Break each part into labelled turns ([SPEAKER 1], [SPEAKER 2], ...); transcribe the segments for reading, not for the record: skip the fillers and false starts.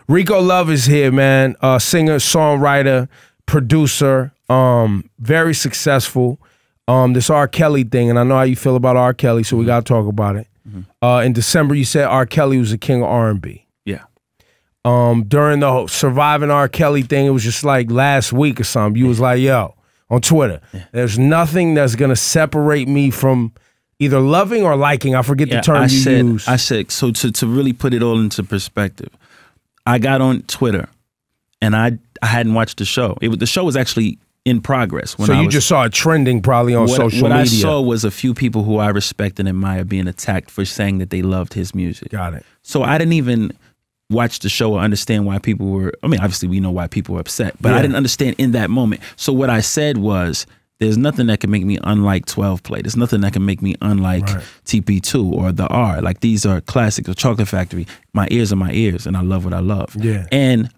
[SPEAKER 1] Rico Love is here, man. Singer, songwriter, producer, very successful. This R. Kelly thing, and I know how you feel about R. Kelly, so we got to talk about it. In December, you said R. Kelly was the king of R&B.
[SPEAKER 2] Yeah.
[SPEAKER 1] During the Surviving R. Kelly thing, it was just like last week or something. You was like, yo, on Twitter, there's nothing that's going to separate me from either loving or liking. I forget the term use.
[SPEAKER 2] I said, so to really put it all into perspective, I got on Twitter and I hadn't watched the show. The show was actually in progress.
[SPEAKER 1] So you just saw it trending probably on social media. What
[SPEAKER 2] I saw was a few people who I respect and admire being attacked for saying that they loved his music.
[SPEAKER 1] Got it.
[SPEAKER 2] So I didn't even watch the show or understand why people were, I mean, obviously we know why people were upset, but I didn't understand in that moment. So what I said was, there's nothing that can make me unlike 12 Play. There's nothing that can make me unlike TP2 or The R. Like, these are classics or Chocolate Factory. My ears are my ears, and I love what I love.
[SPEAKER 1] Yeah.
[SPEAKER 2] And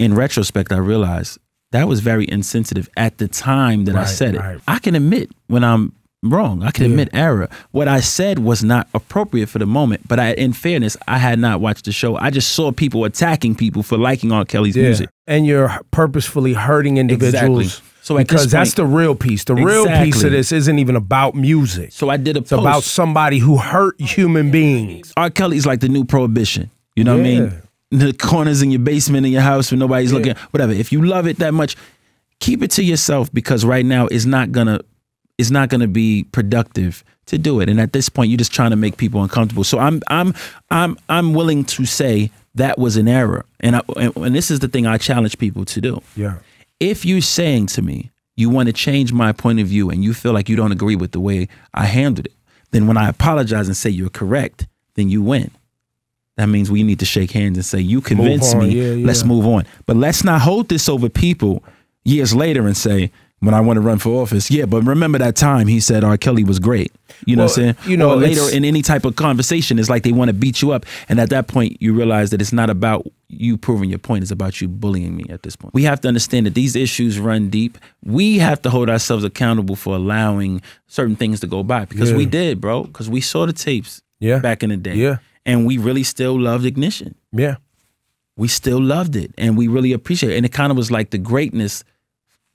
[SPEAKER 2] in retrospect, I realized that was very insensitive at the time that I said it. I can admit when I'm wrong. I can admit error. What I said was not appropriate for the moment, but in fairness, I had not watched the show. I just saw people attacking people for liking R. Kelly's music.
[SPEAKER 1] And you're purposefully hurting individuals.
[SPEAKER 2] Exactly. So
[SPEAKER 1] because that's the real piece. The real piece of this isn't even about music.
[SPEAKER 2] So I did a post.
[SPEAKER 1] It's about somebody who hurt human beings.
[SPEAKER 2] R. Kelly's like the new Prohibition. You know what I mean? The corners in your basement in your house when nobody's looking, whatever. If you love it that much, keep it to yourself, because right now it's not gonna be productive to do it. And at this point, you're just trying to make people uncomfortable. So I'm willing to say that was an error. And this is the thing I challenge people to do.
[SPEAKER 1] Yeah.
[SPEAKER 2] If you're saying to me, you want to change my point of view and you feel like you don't agree with the way I handled it, then when I apologize and say you're correct, then you win. That means we need to shake hands and say, you convinced me, let's move on. But let's not hold this over people years later and say, when I want to run for office, but remember that time he said R. Kelly was great. You know what I'm saying?
[SPEAKER 1] You know,
[SPEAKER 2] or later in any type of conversation, it's like they want to beat you up. And at that point, you realize that it's not about you proving your point. It's about you bullying me at this point. We have to understand that these issues run deep. We have to hold ourselves accountable for allowing certain things to go by, because we did, bro, because we saw the tapes back in the day.
[SPEAKER 1] Yeah.
[SPEAKER 2] And we really still loved Ignition.
[SPEAKER 1] Yeah.
[SPEAKER 2] We still loved it. And we really appreciate it. And it kind of was like the greatness.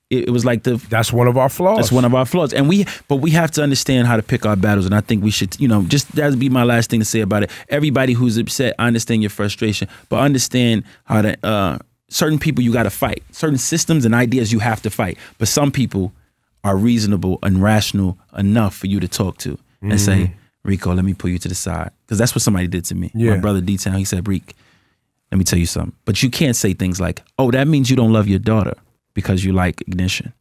[SPEAKER 2] It was like
[SPEAKER 1] that's one of our flaws.
[SPEAKER 2] That's one of our flaws. And but we have to understand how to pick our battles. And I think we should, just that'd be my last thing to say about it. Everybody who's upset, I understand your frustration, but understand how to, certain people you got to fight. Certain systems and ideas you have to fight. But some people are reasonable and rational enough for you to talk to and say, Rico, let me pull you to the side. Because that's what somebody did to me. My brother D-Town, he said, Rico, let me tell you something. But you can't say things like, oh, that means you don't love your daughter because you like Ignition.